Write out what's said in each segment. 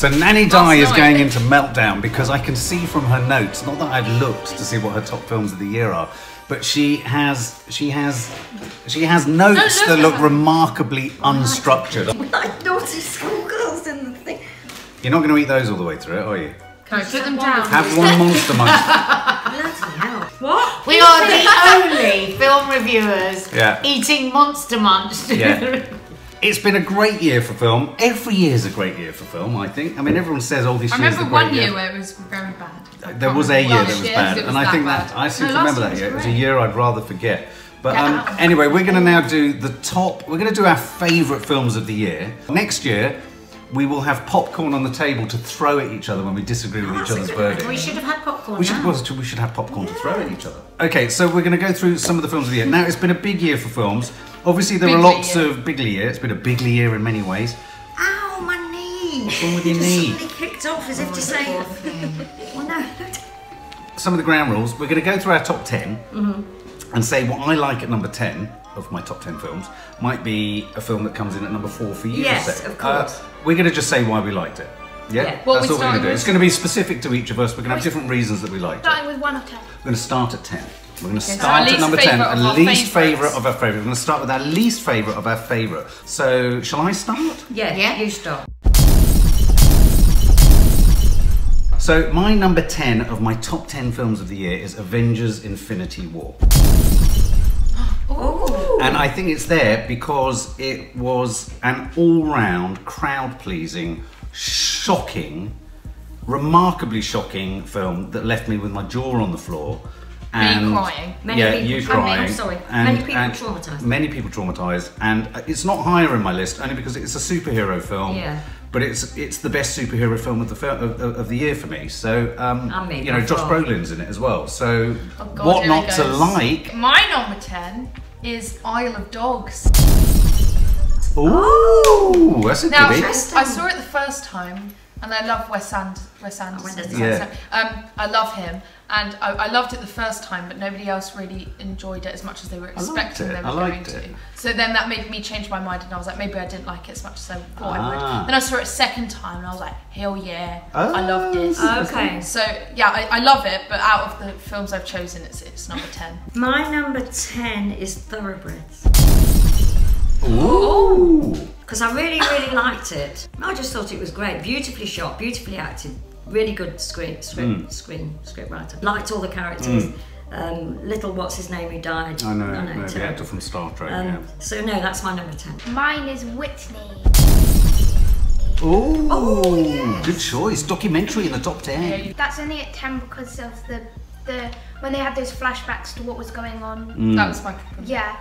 So Nanny Di is going into meltdown because I can see from her notes, not that I've looked to see what her top films of the year are, but she has notes that look remarkably unstructured. We're like naughty schoolgirls in the thing. You're not going to eat those all the way through it, are you? Can I put them down? Have one Monster Munch. Bloody hell. What? We are the only film reviewers eating Monster Munch. Yeah. It's been a great year for film. Every year's a great year for film, I think. I mean, everyone says all these years. I remember one year where it was very bad. There was a year that was bad, and I think that I seem to remember that year. It was a year I'd rather forget. But anyway, we're going to now do the top. We're going to do our favourite films of the year. Next year, we will have popcorn on the table to throw at each other when we disagree with each other's verdict. We should have had popcorn. We should have popcorn to throw at each other. Okay, so we're going to go through some of the films of the year. Now, it's been a big year for films. Obviously, there are lots of bigly year. It's been a bigly year in many ways. Ow, my knee! What's wrong with your knee? Suddenly kicked off as if to say, well, no. Some of the ground rules. We're going to go through our top 10 and say what I like at number 10 of my top 10 films might be a film that comes in at number 4 for you. Yes, of course. We're going to just say why we liked it. Yeah? What That's what we're going to do. with? It's going to be specific to each of us. We're going to have different reasons that we liked it. Starting with 1 or 10. We're going to start at 10. We're going to so start at number 10, our least favourite of our favourite. We're going to start with our least favourite of our favourite. So, shall I start? Yeah, you start. So, my number 10 of my top 10 films of the year is Avengers Infinity War. Ooh. And I think it's there because it was an all-round, crowd-pleasing, shocking, remarkably shocking film that left me with my jaw on the floor. And me crying. You crying. I'm sorry. Many people traumatised. Many people traumatised. And it's not higher in my list, only because it's a superhero film. Yeah. But it's the best superhero film of the year for me. So you know, Josh Brolin's in it as well. So what not to like? My number 10 is Isle of Dogs. Ooh, that's a Now, goodie. I saw it the first time, and I love Wes Anderson. Yeah. I love him, and I loved it the first time, but nobody else really enjoyed it as much as they were expecting they were going to. So then that made me change my mind, and I was like, maybe I didn't like it as much as I thought I would. Then I saw it a second time, and I was like, hell yeah, I love this. Okay. So yeah, I love it, but out of the films I've chosen, it's number 10. My number 10 is Thoroughbreds. Ooh. Because I really, really liked it. I just thought it was great. Beautifully shot, beautifully acted. Really good script writer. Liked all the characters. Little what's his name who died. I know the actor from Star Trek. So no, that's my number 10. Mine is Whitney. Ooh, oh, yes. Good choice. Documentary in the top 10. That's only at 10 because of the when they had those flashbacks to what was going on. That was my Yeah.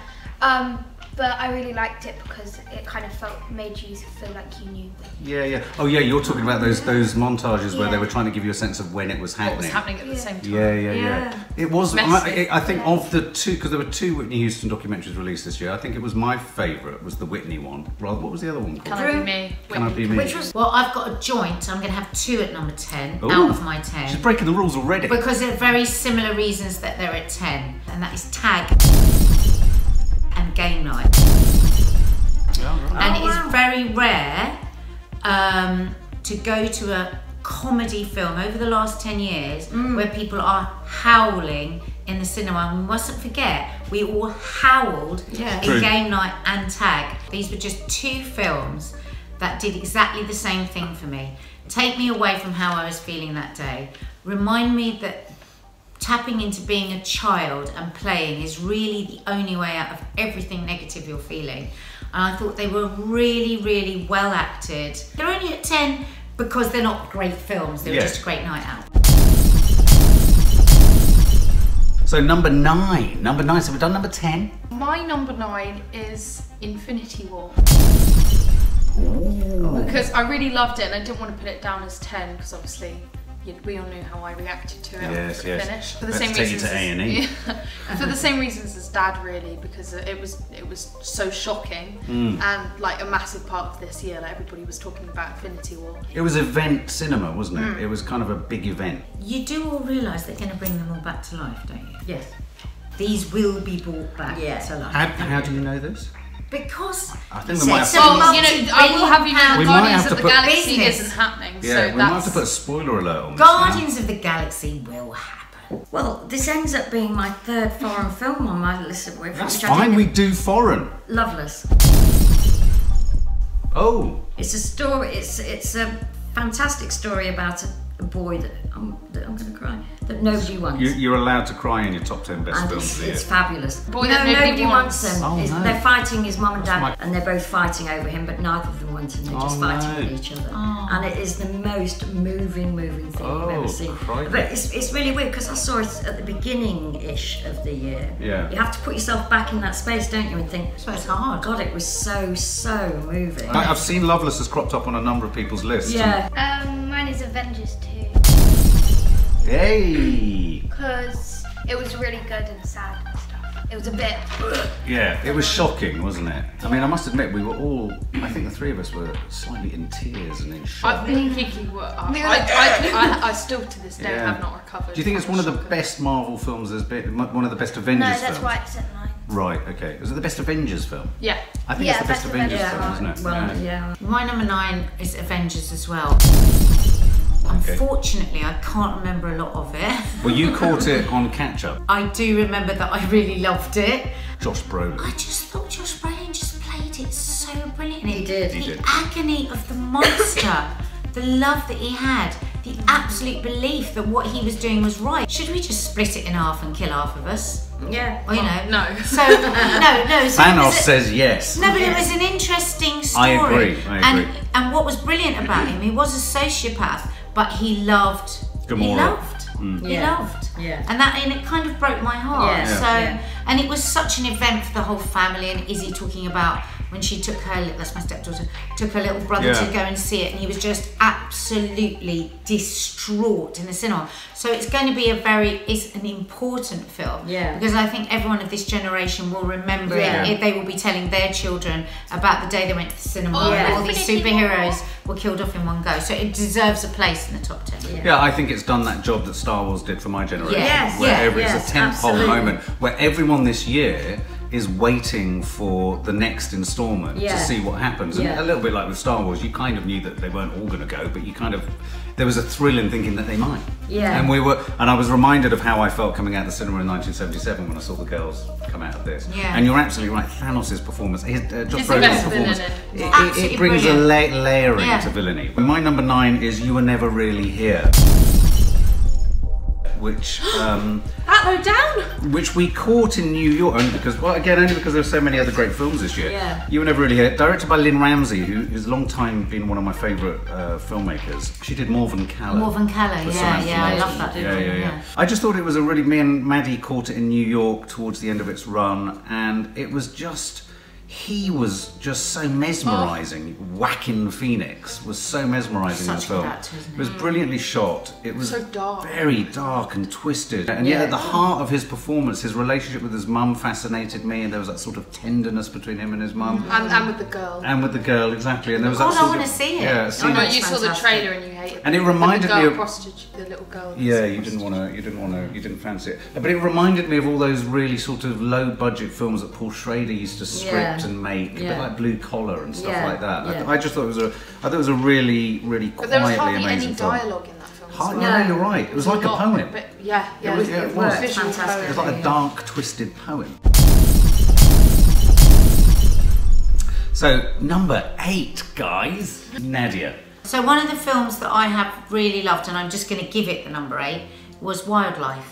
But I really liked it because it kind of made you feel like you knew. Yeah. Oh yeah, you're talking about those montages where they were trying to give you a sense of when it was happening. What was happening at the same time. Yeah. It was. I think of the two, because there were 2 Whitney Houston documentaries released this year. I think it was my favourite was the Whitney one. Rather, what was the other one called? Can I Be Me? Can I Be Me? Which was Well, I've got a joint. I'm going to have 2 at number 10 Ooh. out of my 10. She's breaking the rules already. Because they're very similar reasons that they're at 10. And that is Tag and Game Night. And it is very rare to go to a comedy film over the last 10 years where people are howling in the cinema. And we mustn't forget, we all howled in Game Night and Tag. These were just 2 films that did exactly the same thing for me. Take me away from how I was feeling that day. Remind me that tapping into being a child and playing is really the only way out of everything negative you're feeling. And I thought they were really, really well acted. They're only at 10 because they're not great films, they were just a great night out. So number 9, so we've done number 10. My number 9 is Infinity War. Ooh. Because I really loved it and I didn't want to put it down as 10 because obviously we all knew how I reacted to it after the finish. For the same reasons. Take you to A&E. For the same reasons as Dad, really, because it was so shocking and like a massive part of this year. Like everybody was talking about Infinity War. It was event cinema, wasn't it? It was kind of a big event. You do all realise they're going to bring them all back to life, don't you? yes. These will be brought back to life. How do you know this? Because I think we might have to. Well, you know, I will have you know, We might Guardians have of to the put- Galaxy Business. isn't happening. Yeah, so we might have to put a spoiler alert on this. Guardians of the Galaxy will happen. Well, this ends up being my third foreign film on my list of which That's I fine, think we do foreign. Loveless. Oh. It's a story. It's a fantastic story about a boy that I'm going to cry, that nobody wants. You're allowed to cry in your top 10 best And films of the year. it's fabulous. Boy that nobody wants. them. Oh, no. They're fighting his mum and dad, That's and they're both fighting over him, but neither of them want him. They're just Oh, fighting no. with each other. And it is the most moving thing you've ever seen. crikey. But it's really weird because I saw it at the beginning-ish of the year. Yeah. You have to put yourself back in that space, don't you, and think, So it's hard. God, it was so moving. I've seen Loveless has cropped up on a number of people's lists. Yeah. Mine is Avengers 2. Hey. Because it was really good and sad and stuff. It was a bit. Yeah, it was shocking, wasn't it? I mean, I must admit, we were all, I think the three of us were slightly in tears and in shock. Me and Kiki were. I still to this day Yeah. have not recovered. Do you think it's one of the best Marvel films there's been? One of the best Avengers No, films? that's why it's at 9. Right, okay. Was it the best Avengers film? Yeah. I think Yeah, it's the best best Avengers Avengers. film, isn't it? Well, yeah. My number 9 is Avengers as well. Okay. Unfortunately, I can't remember a lot of it. Well, you caught it on catch up. I do remember that I really loved it. Josh Brolin. I just thought Josh Brolin just played it so brilliantly. He did. He The did. agony of the monster, the love that he had, the absolute belief that what he was doing was right. Should we just split it in half and kill half of us? Yeah. Or, you know? No. So, no. So Thanos says yes. No, but it was an interesting story. I agree. And what was brilliant about him, he was a sociopath, but he loved. Gamora. He loved. He Yeah. loved. Yeah. And it kind of broke my heart. Yeah. So, Yeah. and it was such an event for the whole family. And Izzy talking about when she took her, that's my stepdaughter, took her little brother to Yeah. go and see it, and he was just absolutely distraught in the cinema. So it's going to be it's an important film. Yeah. Because I think everyone of this generation will remember Yeah. it. They will be telling their children about the day they went to the cinema Oh, and yeah. all these superheroes were killed off in one go. So it deserves a place in the top 10. Yeah, I think it's done that job that Star Wars did for my generation. Yes, where yeah, it's a tentpole absolutely. moment where everyone this year is waiting for the next installment to Yeah. see what happens. And Yeah. a little bit like with Star Wars, you kind of knew that they weren't all going to go, but there was a thrill in thinking that they might. Yeah. And I was reminded of how I felt coming out of the cinema in 1977 when I saw the girls come out of this. Yeah. And you're absolutely right, Thanos' performance, Josh He's the Brolin's best performance, villain in it Absolutely brings brilliant. a layering Yeah. to villainy. My number 9 is You Were Never Really Here. Which That low down. which we caught in New York, only because there's so many other great films this year. Yeah. You Were Never Really Here, directed by Lynn Ramsey, who has long time been one of my favourite filmmakers. She did Morven Caller. Morven Caller, with yeah, Samantha I Marsden. love that. Yeah. I just thought it was me and Maddie caught it in New York towards the end of its run, and it was just. He was just so mesmerising. Joaquin Phoenix was so mesmerising in this Such a good film. actor, isn't It was brilliantly shot. It was So dark. very dark and twisted. And yet at the heart of his performance, his relationship with his mum fascinated me, and there was that sort of tenderness between him and his mum. And with the girl. And with the girl, exactly. And there was God, that I sort wanna of, see it. Yeah, Oh, scene No, of- you saw the fantastic. trailer and you hated it. And it reminded the me girl of- prostitute, the little girl. Yeah, you didn't fancy it. But it reminded me of all those really sort of low budget films that Paul Schrader used to script Yeah. and make, a bit Yeah. like Blue Collar and stuff Yeah, like that. yeah. I just thought it was a really, really But there was quietly hardly amazing any film. dialogue in that film. as Hardly, well. no, you're right. It was like a Not- poem. But yeah. It was- it was. Visual Fantastic. It was poem. like a dark, twisted poem. So, number 8, guys. Nadia. So one of the films that I have really loved, and I'm just going to give it the number 8, was Wildlife.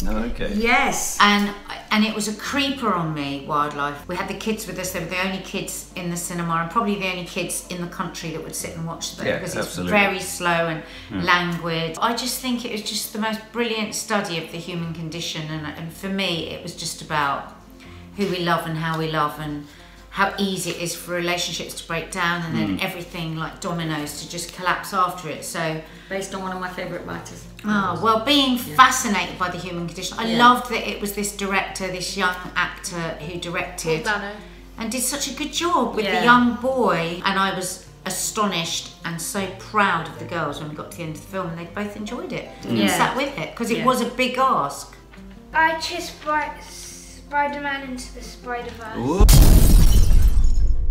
Oh, okay. Yes. And it was a creeper on me, Wildlife. We had the kids with us. They were the only kids in the cinema, and probably the only kids in the country that would sit and watch them, Yeah, because absolutely. it's very slow and languid. I just think it was just the most brilliant study of the human condition, and for me it was just about who we love and how we love, and how easy it is for relationships to break down, and then everything like dominoes to just collapse after it. So Based on one of my favourite writers. well, being fascinated by the human condition. I loved that it was this director, this young actor who directed Paul Dano. and did such a good job with Yeah. the young boy, and I was astonished and so proud of the girls when we got to the end of the film, and they both enjoyed it and Yeah. sat with it, because it Yeah. was a big ask. I just Spider-Man Into the Spider-Verse.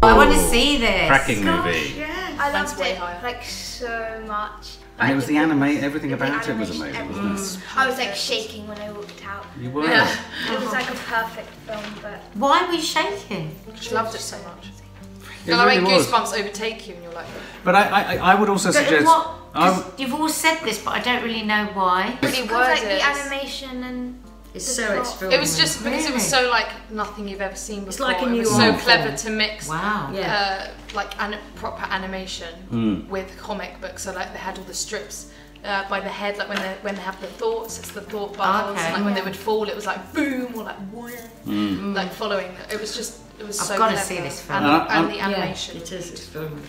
I want to see this. Cracking movie. Yeah, I loved way it higher. like so much. And it was the everything about it was amazing, wasn't it? I was like shaking when I walked out. You were. Yeah. It was like a perfect film, but Why were you shaking? She loved it so much. It Like really when was. goosebumps overtake you and you're like... But I would also suggest... You've all said this, but I don't really know why. Really like the worded. animation and It's the so plot. extraordinary. It was just because it was so like nothing you've ever seen before. It's like a It new was so art clever form. to mix Wow. Yeah. like proper animation with comic books. So like they had all the strips by the head, like when they have the thoughts, it's the thought bubbles. Okay. And like when they would fall, it was like boom or like wham, like following. It was so got to clever. see this film. And the Yeah, animation. it is extraordinary.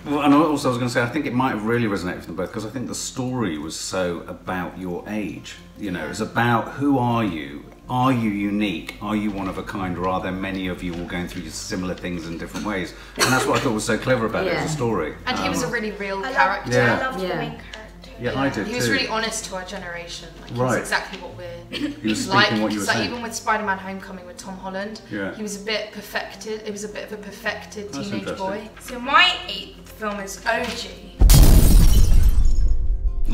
Well, and also I was going to say, I think it might have really resonated with them both because I think the story was so about your age. You know, it's about who are you? Are you unique? Are you one of a kind? Or are there many of you all going through similar things in different ways? And that's what I thought was so clever about it as a story. And he was a really real I character. Yeah. loved the Yeah. main character. Yeah, I did He too. was really honest to our generation. Like, he Right. was exactly what we're He was like. speaking what you were Like saying. even with Spider-Man: Homecoming with Tom Holland, Yeah. he was a bit perfected. It was a bit of a perfected That's teenage interesting. boy. So my 8th film is OG,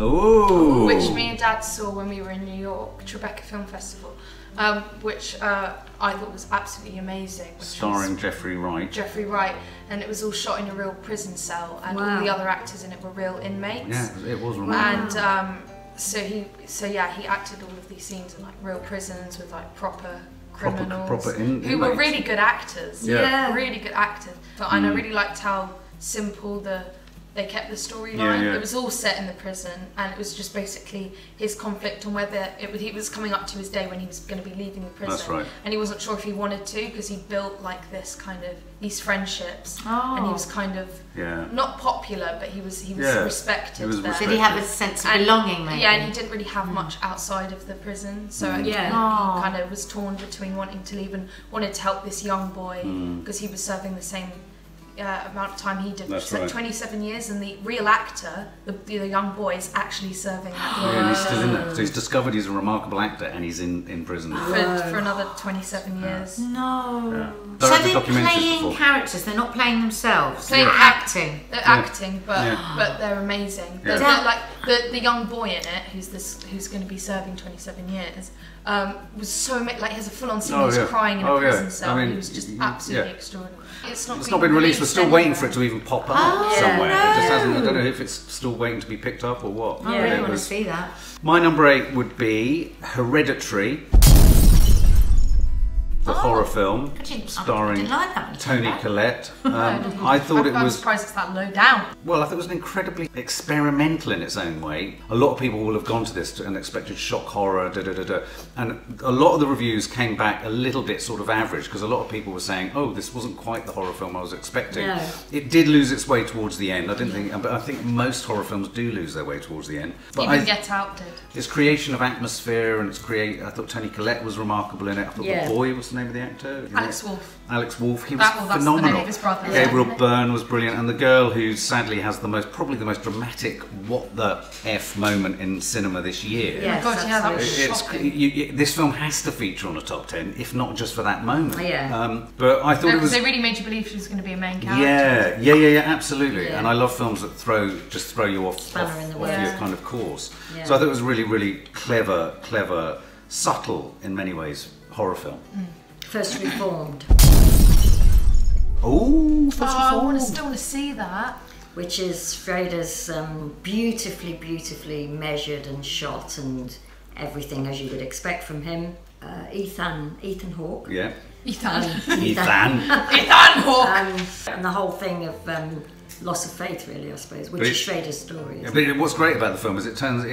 Ooh. which me and Dad saw when we were in New York, Tribeca Film Festival, which I thought was absolutely amazing. Which Starring was Jeffrey Wright. Jeffrey Wright, and it was all shot in a real prison cell, and all the other actors in it were real inmates. Yeah, it was remarkable. And so he acted all of these scenes in like real prisons with like proper criminals who were inmates. really good actors. Yeah. Really good actors. And I really liked how simple they kept the storyline. Yeah, yeah. It was all set in the prison, and it was just basically his conflict on whether he was coming up to his day when he was going to be leaving the prison. That's right. And he wasn't sure if he wanted to because he built like this kind of these friendships, Oh. and he was kind of not popular, but he was respected. He was there. Did he have a sense of And- belonging, maybe? Yeah, and he didn't really have much outside of the prison, so he Oh. kind of was torn between wanting to leave and wanted to help this young boy because he was serving the same amount of time he did, which is like 27 years, and the real actor, the young boy, is actually serving that Yeah, and he's still in there. So he's discovered he's a remarkable actor and he's in prison. for another 27 years. No. Yeah. So Directed they're documentaries playing before. characters, they're not playing themselves, Playing they're acting. They're acting, but they're amazing. Yeah. They're like the young boy in it, who's going to be serving 27 years, was so like he has a full-on scene. He's crying in a prison cell. I mean, he was just absolutely extraordinary. It's not been released. We're still waiting for it to even pop up somewhere. no. It just hasn't. I don't know if it's still waiting to be picked up or what. I really want to see that. My number 8 would be Hereditary, the horror film starring didn't like that one. Toni Collette. I thought it I'm was. surprised it's that low down. Well, I thought it was incredibly experimental in its own way. A lot of people will have gone to this and expected shock horror, and a lot of the reviews came back a little bit sort of average because a lot of people were saying, "Oh, this wasn't quite the horror film I was expecting." No. It did lose its way towards the end. I didn't think, but I think most horror films do lose their way towards the end. But Even Get Out did. its creation of atmosphere and I thought Toni Collette was remarkable in it. I thought the boy, what's the name of the actor? Alex Wolff. Alex Wolff, he was That's the phenomenal. name of his brother. Gabriel Byrne was brilliant, and the girl who sadly has probably the most dramatic "what the f" moment in cinema this year. Yes, God, yeah, that was absolutely. shocking. This film has to feature on a top 10, if not just for that moment. Yeah. But I thought it Because was. they really made you believe she was going to be a main character. Yeah, absolutely. Yeah. And I love films that just throw you off Spanner in the your works. kind of course. Yeah. So I thought it was really, really clever, subtle in many ways horror film. First Reformed, Oh, I still want to see that. which is Schrader's beautifully measured and shot and everything as you would expect from him. Ethan Hawke. Yeah. Ethan. Ethan. Ethan Hawke. And the whole thing of loss of faith, really, I suppose, which is Schrader's story. Yeah, but what's great about the film is it sounds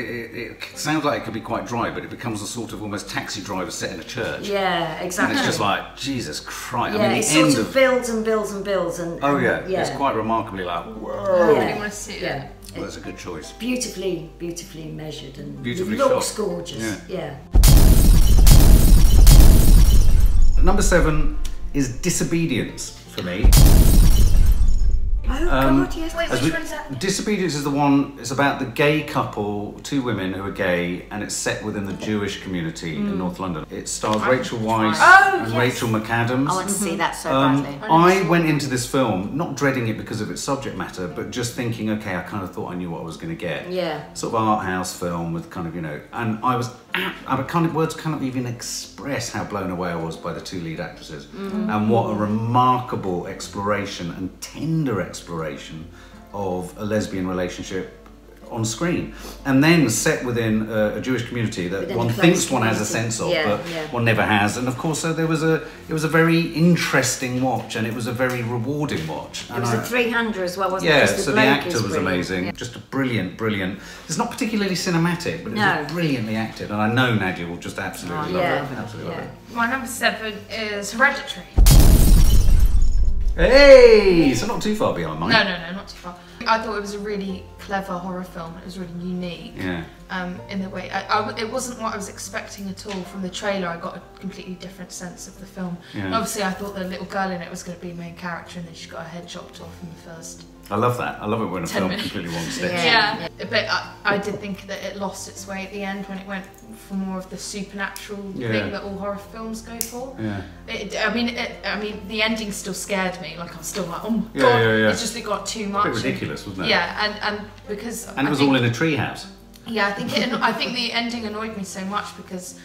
like it could be quite dry, but it becomes a sort of almost Taxi Driver set in a church. Yeah, exactly. And it's just like, Jesus Christ. Yeah, I mean, it the sort end of builds and builds and builds. And it's quite remarkably like, whoa. I really want to see it. Yeah. Well, that's a good choice. Beautifully measured and Beautifully looks shot. gorgeous. Yeah. Number 7 is Disobedience for me. Oh God, yes. Wait, which one is that? Disobedience is the one. It's about the gay couple, 2 women who are gay, and it's set within the Jewish community in North London. It stars Rachel Weisz and Rachel McAdams. I want to see that so badly. I went into this film not dreading it because of its subject matter, but just thinking, okay, I kind of thought I knew what I was going to get. Yeah. Sort of art house film with kind of, you know, and I was, words can't even express how blown away I was by the 2 lead actresses, and what a remarkable exploration and tender exploration of a lesbian relationship on screen, and then set within a Jewish community that one thinks one has a sense of, but one never has. And of course, so it was a very interesting watch, and it was a very rewarding watch. It was a 300 as well, wasn't it? Yeah, so the actor was amazing. Yeah. Just a brilliant. It's not particularly cinematic, but it was brilliantly acted, and I know Nadia will just absolutely love it. Absolutely love it. My number 7 is Hereditary. Hey, so not too far behind mine. No, not too far. I thought it was a really clever horror film. It was really unique. Yeah. In the way, it wasn't what I was expecting at all. From the trailer, I got a completely different sense of the film. Yeah. And obviously, I thought the little girl in it was going to be the main character, and then she got her head chopped off in the first. I love that. I love it when a film completely wrong sticks. Yeah. But I did think that it lost its way at the end when it went for more of the supernatural thing that all horror films go for. Yeah. I mean, the ending still scared me. Like, I'm still like, oh my god. Yeah. It's just it got too much. A bit ridiculous, wasn't it? Yeah, and because. And it was all in a treehouse. Yeah, I think the ending annoyed me so much because.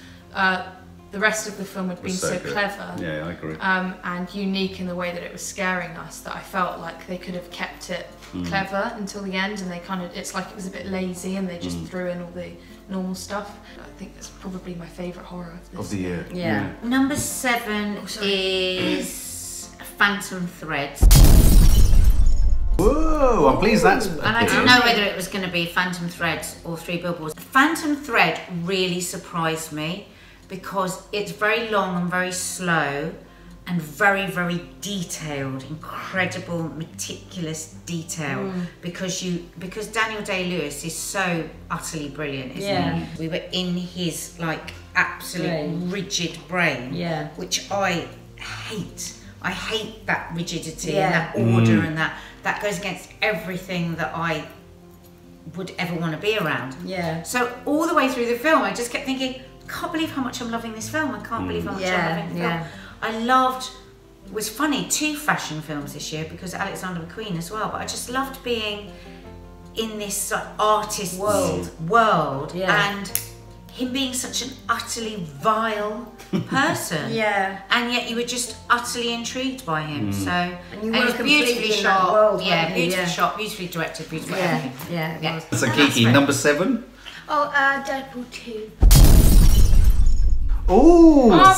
The rest of the film had been so clever, yeah, I agree, and unique in the way that it was scaring us, that I felt like they could have kept it clever until the end, and it's like it was a bit lazy, and they just threw in all the normal stuff. I think that's probably my favourite horror of the year. Yeah. Number 7 is Phantom Thread. Whoa, I'm pleased that's... And I didn't know whether it was going to be Phantom Thread or 3 Billboards. Phantom Thread really surprised me, because it's very long and very slow and very, very detailed, incredible, meticulous detail, because Daniel Day-Lewis is so utterly brilliant, isn't he? We were in his like absolute rigid brain, which I hate. I hate that rigidity and that order, and that goes against everything that I would ever want to be around. Yeah. So all the way through the film, I just kept thinking, I can't believe how much I'm loving this film. I can't believe how much I'm loving the film. I loved, it was funny, 2 fashion films this year because Alexander McQueen as well, but I just loved being in this like, artist's world and him being such an utterly vile person. And yet you were just utterly intrigued by him. So, and it was beautifully shot. Beautifully shot, beautifully directed, beautifully everything. Yeah. So Kiki, number 7? Oh, Deadpool 2. Oh, good. I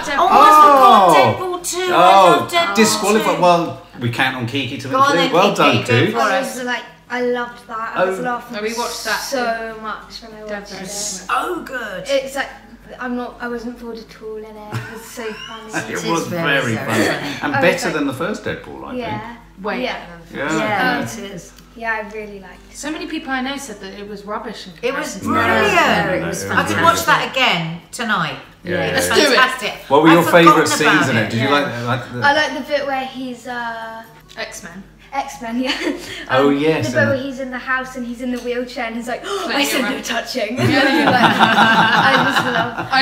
forgot Deadpool 2. I love Deadpool disqualified. 2. Well, we count on Kiki to include. Well done, Kiki. I loved that. I was laughing we watched that so much when I watched it. So good. It's like I wasn't bored at all in it. It was so funny. It was very funny. And better than the first Deadpool, I think. Way better than the first. Yeah, it is. Yeah, I really liked it. So many people I know said that it was rubbish. It was brilliant. It was I could watch that again tonight. Yeah. It's fantastic. What were your favourite scenes in it? Did you like the... I like the bit where he's X-Men. X-Men, yeah. Oh yes. The bit where he's in the house and he's in the wheelchair and he's like, I said no touching. I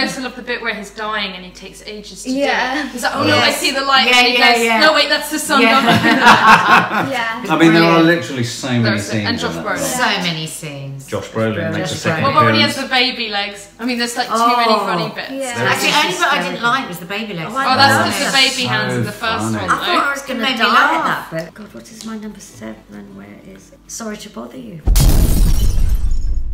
also love the bit where he's dying and he takes ages to do it. He's like, oh no, I see the light. And he goes, no wait, that's the sun. I mean, there are literally so many scenes. And Josh Brolin. So many scenes. Josh Brolin makes a second appearance. What about when he has the baby legs? I mean, there's like too many funny bits. Actually, the only bit I didn't like was the baby legs. Oh, that's just the baby hands in the first one. I thought I was going to die at that bit. God, what is my number 7? Where is it? Sorry to bother you.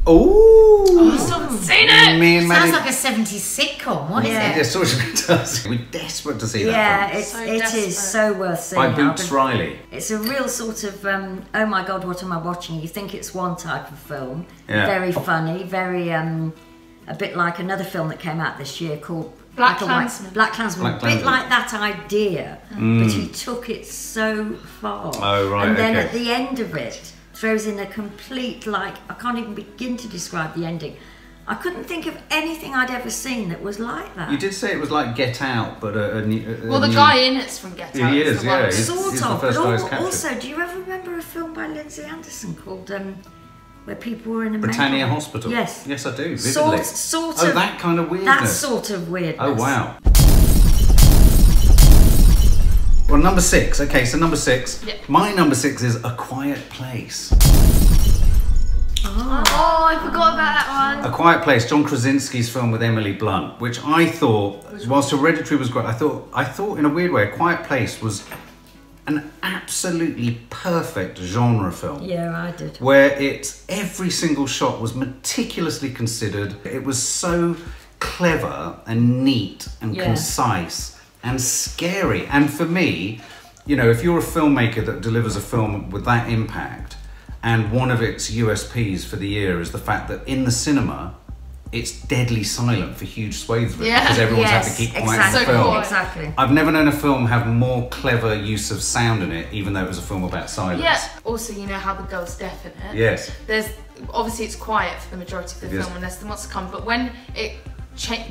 Oh, I still haven't seen it. Sounds like a 70s sitcom. What is it? Yeah, sort of does. We're desperate to see that. Yeah, it is so worth seeing. By Boots Riley. It's a real sort of oh my god, what am I watching? You think it's one type of film, very funny, very a bit like another film that came out this year called Black Klansman. Black Klansman. A bit like that idea, but he took it so far. Oh right. And then at the end of it, throws in a complete, like, I can't even begin to describe the ending, I couldn't think of anything I'd ever seen that was like that. You did say it was like Get Out, but well, the guy in it's from Get Out. He is, yeah. Sort of. But also, do you ever remember a film by Lindsay Anderson called where people were in a Britannia Hospital? Yes. Yes, I do, vividly. Sort of. Oh, that kind of weirdness. That sort of weirdness. Oh, wow. Well, number 6. Okay, so number 6. Yeah. My number 6 is A Quiet Place. Oh, I forgot about that one. A Quiet Place, John Krasinski's film with Emily Blunt, which I thought, whilst Hereditary was great, I thought in a weird way, A Quiet Place was an absolutely perfect genre film. Yeah, I did. Where every single shot was meticulously considered. It was so clever and neat and concise and scary. And for me, you know, if you're a filmmaker that delivers a film with that impact, and one of its USPs for the year is the fact that in the cinema, it's deadly silent for huge swathes of it because everyone's had to keep quiet in the film. Cool. Exactly. I've never known a film have more clever use of sound in it, even though it was a film about silence. Yeah. Also, you know how the girl's deaf in it. Yes. There's obviously it's quiet for the majority of the film, and there's the what's to come. But when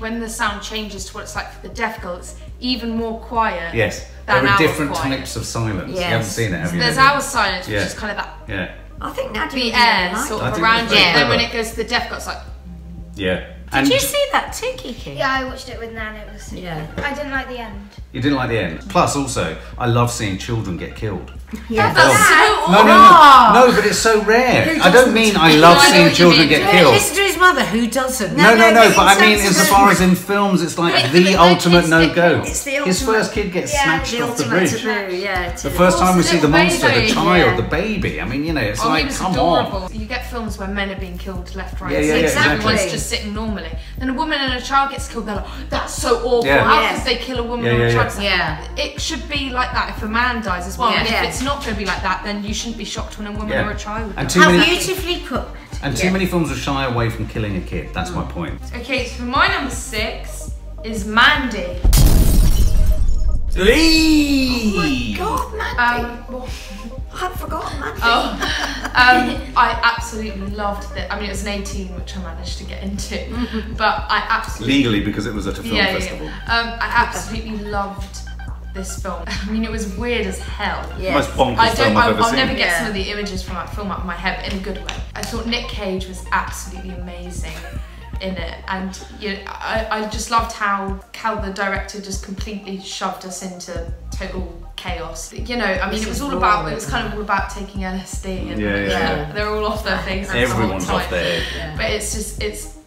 when the sound changes to what it's like for the deaf girl, it's even more quiet. Yes. There are different types of silence. Yes. You haven't seen it, have you? There's our silence, which is kind of that. Yeah. I think now the air sort of around you, and then when it goes to the deaf girl, it's like. Yeah. Did you see that too, Kiki? Yeah, I watched it with Nan. It was. Yeah. I didn't like the end. You didn't like the end. Plus, also, I love seeing children get killed. Yeah. No, but it's so rare. I don't mean I love seeing children get killed. Listen to his mother, who doesn't? No, but I mean, insofar as in films, it's like the ultimate no-go. His first kid gets snatched off the bridge. The first time we see the monster, the child, the baby. I mean, you know, it's like, come on. You get films where men are being killed left, right, exactly. just sitting normally. Then a woman and a child gets killed, they're like, that's so awful. How could they kill a woman or a child? It should be like that if a man dies as well. And if it's not going to be like that, then you shouldn't be shocked when a woman or a child dies. How beautifully put. And too many films will shy away from killing a kid. That's my point. Okay, so my number 6 is Mandy. Oh my God, Mandy! I've forgotten Mandy. I absolutely loved it. I mean, it was an 18, which I managed to get into, but I absolutely legally because it was at a film festival. I absolutely loved this film. I mean, it was weird as hell. Most bonkers film I've ever seen. I'll never get some of the images from that film out of my head, but in a good way. I thought Nick Cage was absolutely amazing in it, and you know, I just loved how the director just completely shoved us into total chaos. You know, I mean, it was kind of all about taking LSD, and they're all off their things. Everyone's off their head. But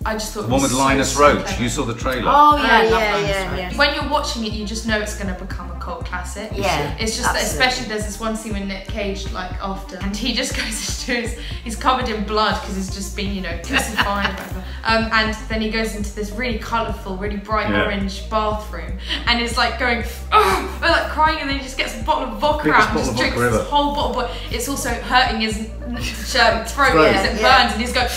I just thought the one with Linus Roach. You saw the trailer. Oh yeah. When you're watching it, you just know it's going to become a cult classic. Yeah, it's just that, especially there's this one scene with Nick Cage, like after, and he just goes into he's covered in blood because he's just been, you know, crucified or whatever. And then he goes into this really colourful, really bright orange bathroom, and is like going, like crying, and then he just gets a bottle of vodka out and just drinks this whole bottle, but it's also hurting his throat because it burns, and he's going,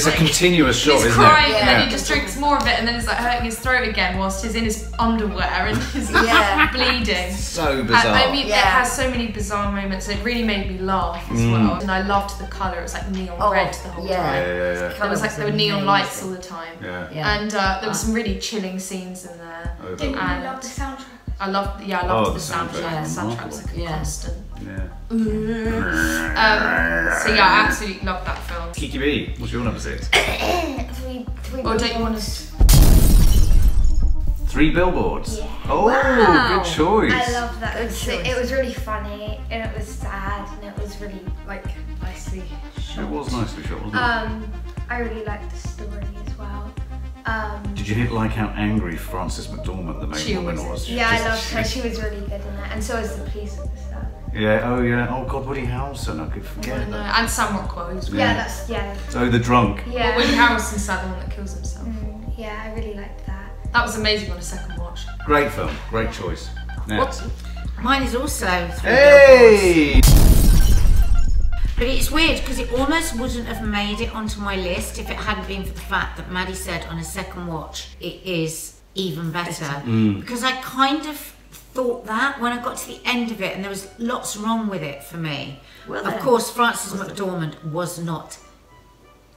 it's a continuous shot, isn't it? He's crying, and then he just drinks more of it, and then it's like hurting his throat again whilst he's in his underwear and he's bleeding. So bizarre. I mean, it has so many bizarre moments. It really made me laugh as well, and I loved the colour. It was like neon red the whole time. It was like there were neon lights all the time, and there were some really chilling scenes in there. Didn't you love the soundtrack? I loved the soundtrack. The soundtrack's like a constant. So I absolutely loved that film. Kiki B, what's your number 6? Or don't you want to? 3 Billboards. Yeah. Oh, good choice. I love that. It was really funny, and it was sad, and it was really nicely shot. It was nicely shot, wasn't it? I really liked the story as well. Did you like how angry Frances McDormand, the main woman, was? Yeah, I loved her. She was really good in that, and so was the police officer. Oh God, Woody Harrelson, I could forget that. And Sam Rockwell, who's Oh, the drunk. Yeah. Well, Woody Harrelson's the one that kills himself. Yeah, I really liked that. That was amazing on a second watch. Great film, great choice. Next. Mine is also 3 Hey! But it's weird because it almost wouldn't have made it onto my list if it hadn't been for the fact that Maddie said on a second watch it is even better. Because I kind of thought that when I got to the end of it, and there was lots wrong with it for me. Of course, Frances McDormand was not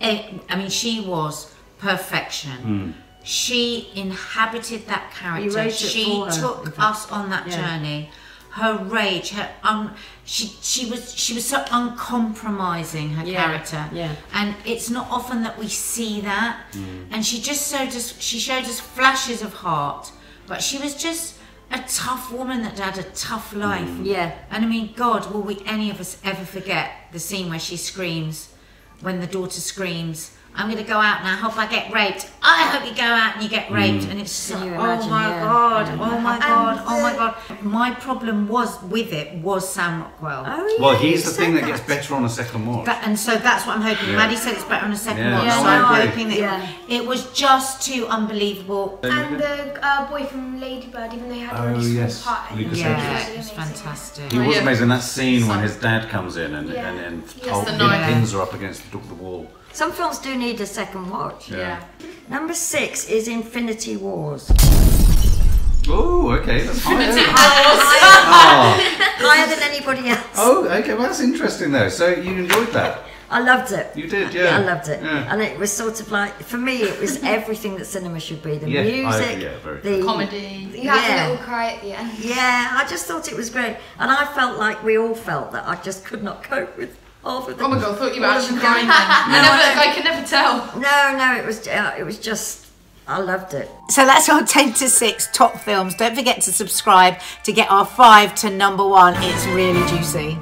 I mean, she was perfection. She inhabited that character. She took us on that journey. Her rage, she was so uncompromising, her character. And it's not often that we see that. And she showed us flashes of heart, but she was just a tough woman that had a tough life. And I mean, God, will any of us ever forget the scene where she screams, when the daughter screams, I'm going to go out now, I hope I get raped. I hope you go out and you get raped. And it's so, oh my God, oh my God, oh my God. My problem was Sam Rockwell. Well, he's the thing that gets better on a second watch. And so that's what I'm hoping. Maddie said it's better on a second watch, so I'm hoping that it was just too unbelievable. And the boy from Lady Bird, even though he had a really small part. It was fantastic. He was amazing. That scene when his dad comes in and pins her up against the wall. Some films do need a second watch. Number 6 is Infinity Wars. Oh, okay, that's higher. Higher than anybody else. Oh, okay, well that's interesting though. So you enjoyed that? I loved it. You did, yeah. I loved it. And it was sort of like, for me, it was everything that cinema should be. The music, the comedy. You had a little cry at the end. Yeah, I just thought it was great. And I felt like we all felt that I just could not cope with half of them. Oh my God, I thought you were actually crying then. I could never tell. No, it was just, I loved it. So that's our 10 to 6 top films. Don't forget to subscribe to get our 5 to number 1. It's really juicy.